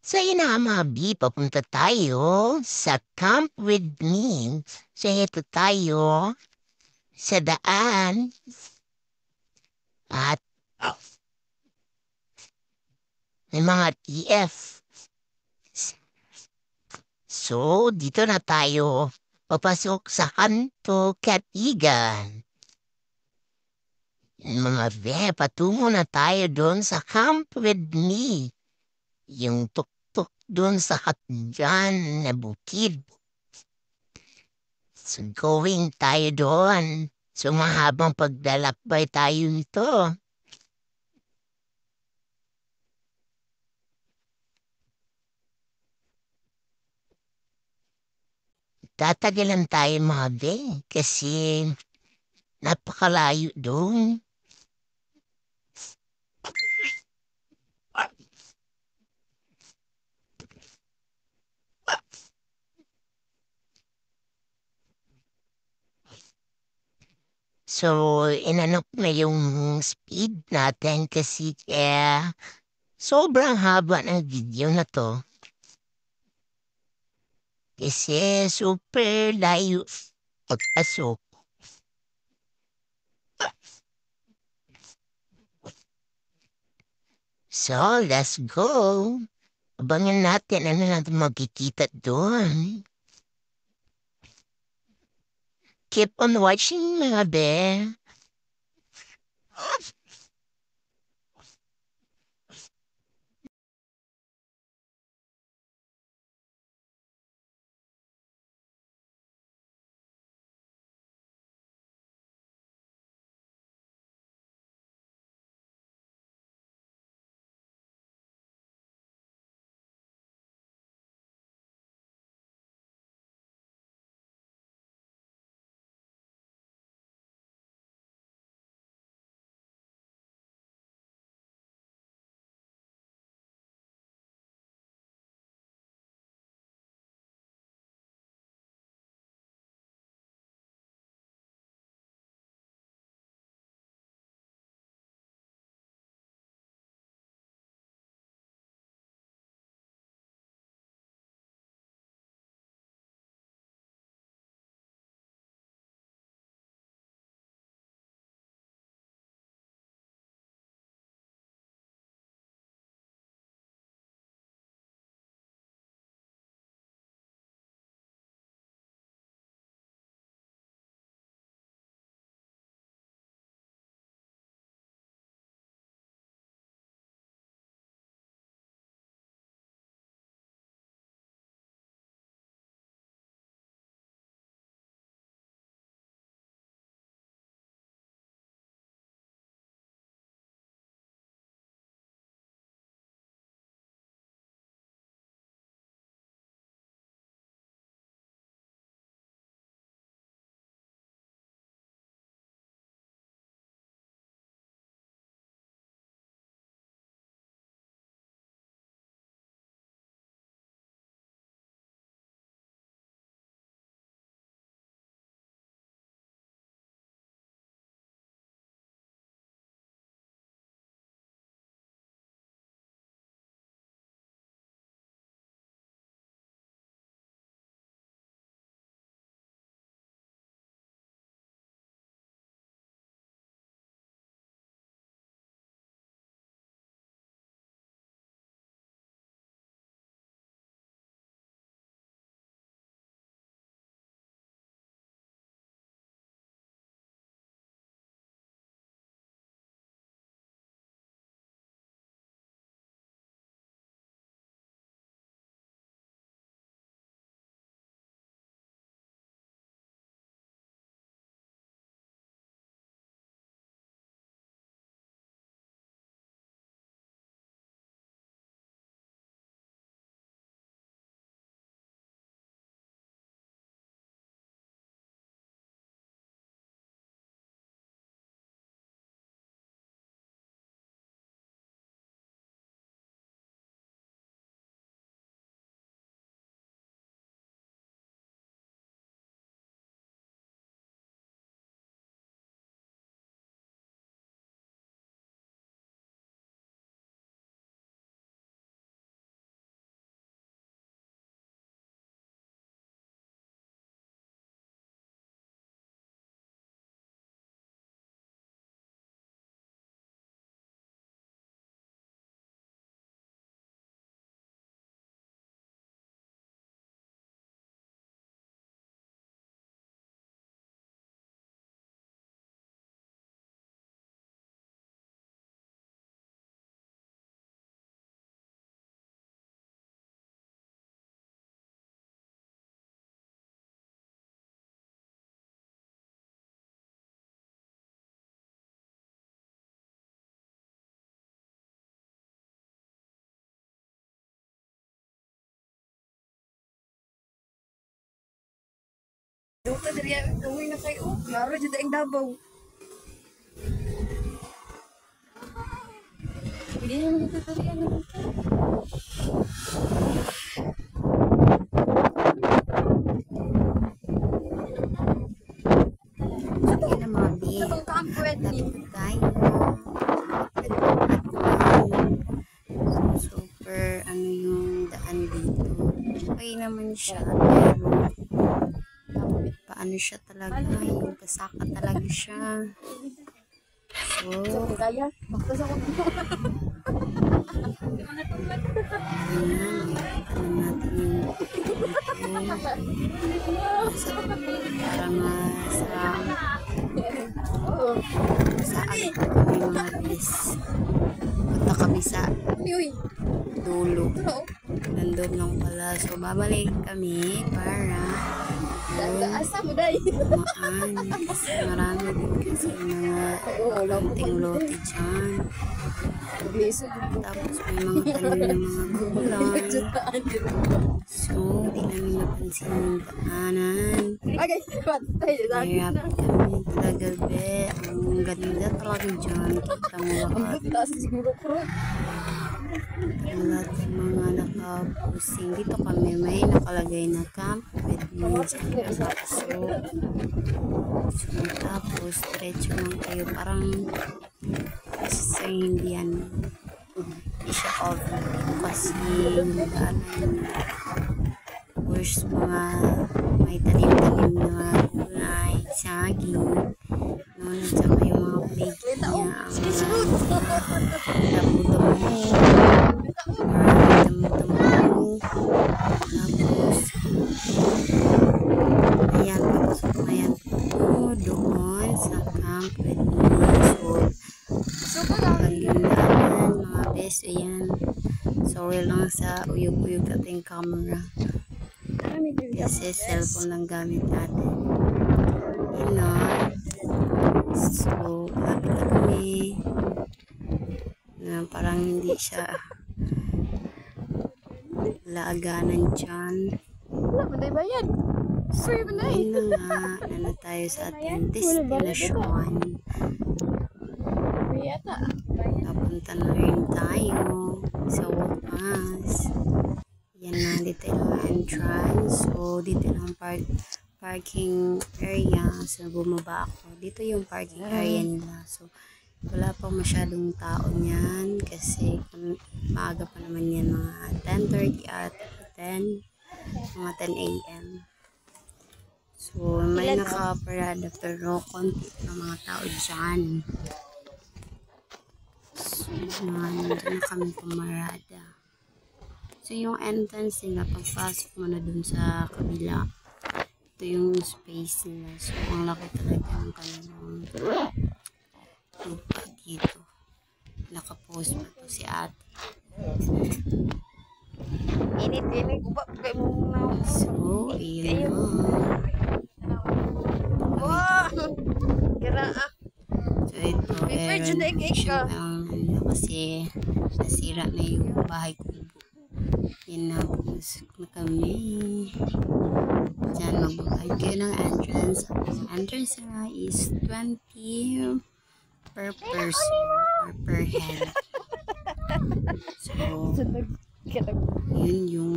So yun na nga mga B, papunta tayo sa Camp with Me. So ito tayo sa daan at may mga TF. So dito na tayo papasok sa Kanto Katigan. Mga be, patungo na tayo doon sa Camp with Me. Yung tuktok doon sa Katjan na bukid. So going tayo doon. So mahabang paglalakbay tayo nito. Tatagalan tayo mga be kasi napakalayo doon. So, inanok na yung speed natin kasi sobrang haba ng video na to. Kasi super layo pagpasok. So, let's go. Abangan natin ano natin magkikita doon. Keep on watching mga be. ta dari gawin na kayo. Klaro jud ang Davao. Hindi naman kita dari ano. Sige na mga bi. Katong kampwet ni. Tayo. Super, ano yung daan dito. Okay naman siya, pero paano siya talaga, yung pasaka talaga siya. So, Kaya, bakit sa ko. ayan, ano natin yung parang sa agad kami mga bis. Punta kami sa Uy, dulo. oo. Nandun lang pala. So, babalik kami para Asa mo dai? dumaan. Kasi marami din kasi mga konting lote dyan. Bliso Tapos may mga tanim ng mga gulay. So, di namin napansin yung daanan. Okay, patay na. Hirap kami talaga, be. Ang ganda talaga dyan. Kita mo lahat. Taas siguro ko. Lahat ng mga nakapusing. Dito kami may nakalagay na camp with needs and so tapos diretso lang kayo. Parang sa hindi siya cover kasi yung daanan worst mga may tanim-tanim na mga gulay, saging, noon at saka yung mga plague niya, ang mga damo-damo, tapos ayan, papasok na yan doon sa camp with me. So pagandaan mga best, ayan, sorry lang sa uyog-uyog ating camera kasi cellphone lang gamit natin, yun na. So lapit na kami na parang hindi siya laaganan dyan. Wala mo dai bayad. Free mo dai. Ayun na nga, ano tayo sa ating destination. Yata. Napunta na rin tayo sa wakas. Yan na, dito yung entrance. So, dito yung parking area. So, bumaba ako. Dito yung parking area nila. So, wala pang masyadong tao niyan kasi maaga pa naman yan, mga 10:30 at 10, mga 10 a.m. So, may nakaparada pero konti pa mga tao dyan. So, nandun na kami pumarada. So, yung entrance nila, pagpasok mo na dun sa kabila, ito yung space nila. So, ang laki talaga ng kanilang lupa dito. Nakapost pa to si ate. Init uba kay mo na. So, yun na. Wow. Kira ah. So, ito, Medyo naik-ik ka. kasi nasira na yung bahay kubo. Yan na, pumasok na kami. Diyan, magbabayad kayo ng entrance. Entrance na is 20 per person or per head. So, yun yung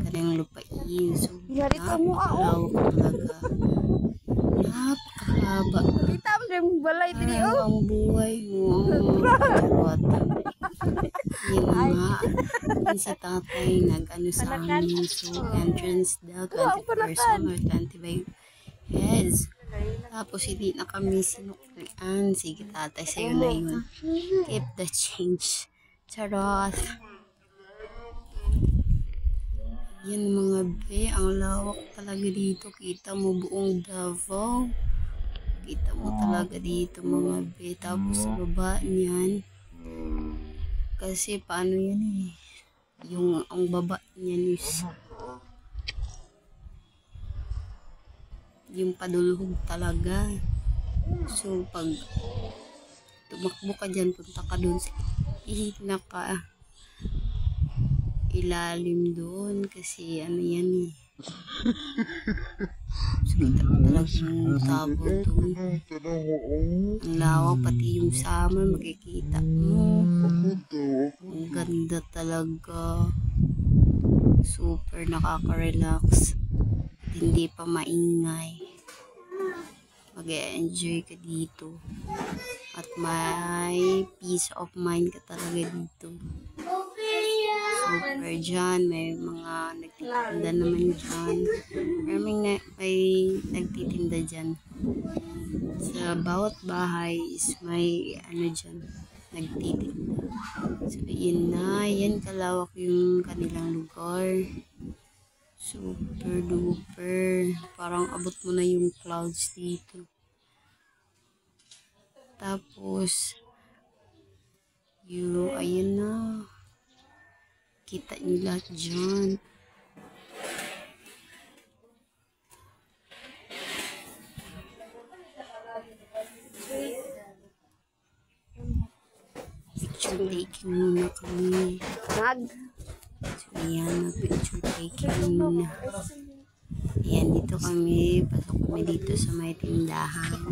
kanyang lupain. So, Yari ka mo napakalaw talaga. Napakahaba. Kita mo yung balay dili Parang ang buhay mo. Charot. Yun na nga. Yun si tatay nag-ano sa amin. So, entrance daw 20 person or 25 heads. Tapos hindi na kami sinuklian. Sige tatay, sa'yo na yun. Keep the change. Charot. Yan mga be, ang lawak talaga dito. Kita mo buong Davao. Kita mo talaga dito mga be. Tapos sa baba niyan. Kasi paano yan eh. Yung ang baba niyan is yung padulhog talaga. So pag tumakbo ka dyan, punta ka dun sa naka ilalim doon kasi ano yan eh, Kita pa talagang tabo doon. Ang lawak, pati yung summer makikita mo. Ang ganda talaga. Super nakaka-relax. At hindi pa maingay. Mag-e-enjoy ka dito. At may peace of mind ka talaga dito. Super dyan. May mga nagtitinda naman dyan. May nagtitinda dyan. Sa bawat bahay is may ano dyan. Nagtitinda. So, yun na. Yan kalawak yung kanilang lugar. Super duper. Parang abot mo na yung clouds dito. Tapos, ayun na. Kita nyo lahat dyan. Picture taking muna kami. So, ayan, picture taking muna. Ayan, dito kami. Pasok kami dito sa may tindahan.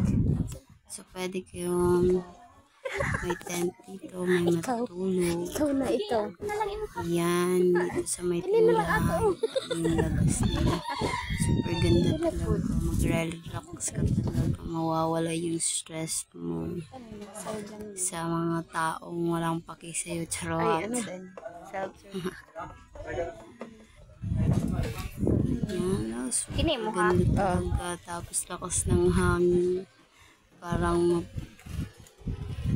So, pwede kayong may tent dito, may matutulog. Ikaw na ito. Ayan, dito sa may tindahan. Yung labas nila. Super ganda talaga. Mag-relax ka talaga. Mawawala yung stress mo sa mga taong walang paki sa'yo. Charot. Yan, super ganda talaga. Tapos lakas ng hangin. Parang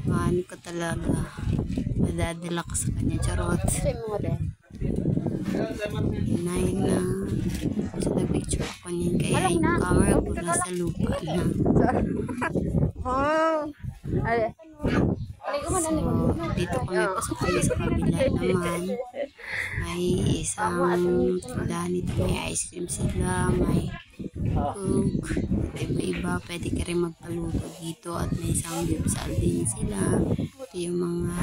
ano ka talaga. Madadala ka sa kanya. Charot. Yun na. So, nag-picture ako niyan. Kaya yung camera ko nasa lupa na. So, dito kami pasok kami sa kabila naman. May isang tindahan dito. May ice cream sila. May cook. Iba-iba. Pwede ka rin magpaluto dito. At may isang gipsal din sila. Ito yung mga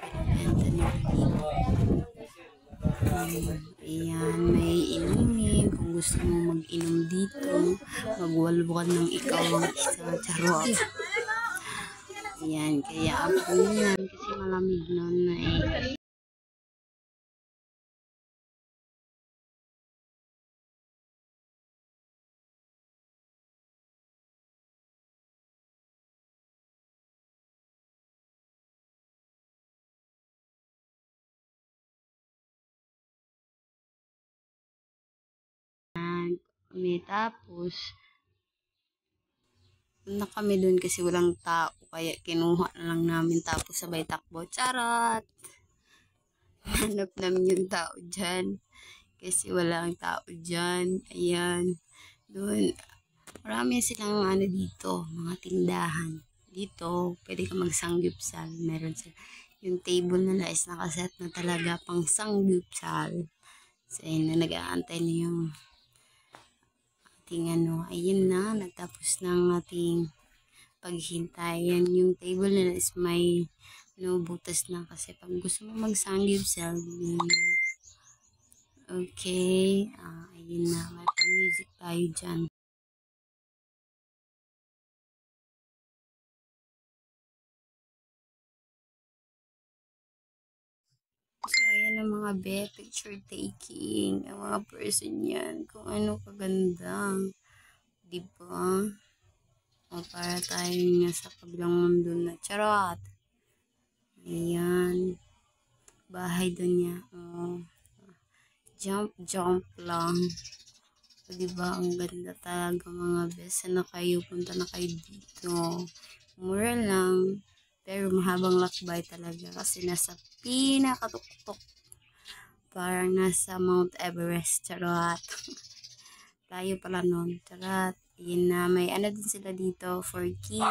pinabenta nila dito. Ayan, may inumin. Kung gusto mo mag-inom dito, magwalwal ng ikaw isa. Charot. Ayan, kaya ako yan kasi malamig nun na eh. Tapos, na kami dun kasi walang tao. Kaya kinuha na lang namin tapos sabay takbo. Charot! Hanap namin yung tao dyan. Kasi walang tao dyan. Ayan. Doon. Marami silang ano dito. Mga tindahan. Dito, pwede ka magsanggupsal. Meron sila. Yung table nila is nakaset na talaga pang sanggupsal. So, ayun na nag-aantay na yung ating ano. Ayun na. Natapos ng ating paghintay. Yan, yung table nila is may butas na kasi pag gusto mo magsanggupsal, okay. Ayun na. May pa-music tayo dyan. So, ayan ang mga picture taking. Ang mga person yan. Kung ano kaganda. Diba? O, para tayong nasa kabilang mundo na. Charot! Ayan. Bahay doon niya. O, jump lang. O, diba? Ang ganda talaga mga best. Na kayo, punta na kayo dito. Mura lang. Pero mahabang lakbay talaga. Kasi nasa pinakatuktok. Parang nasa Mount Everest. Charot. Layo pala nun. Charot. Yun na. May ano din sila dito for kids.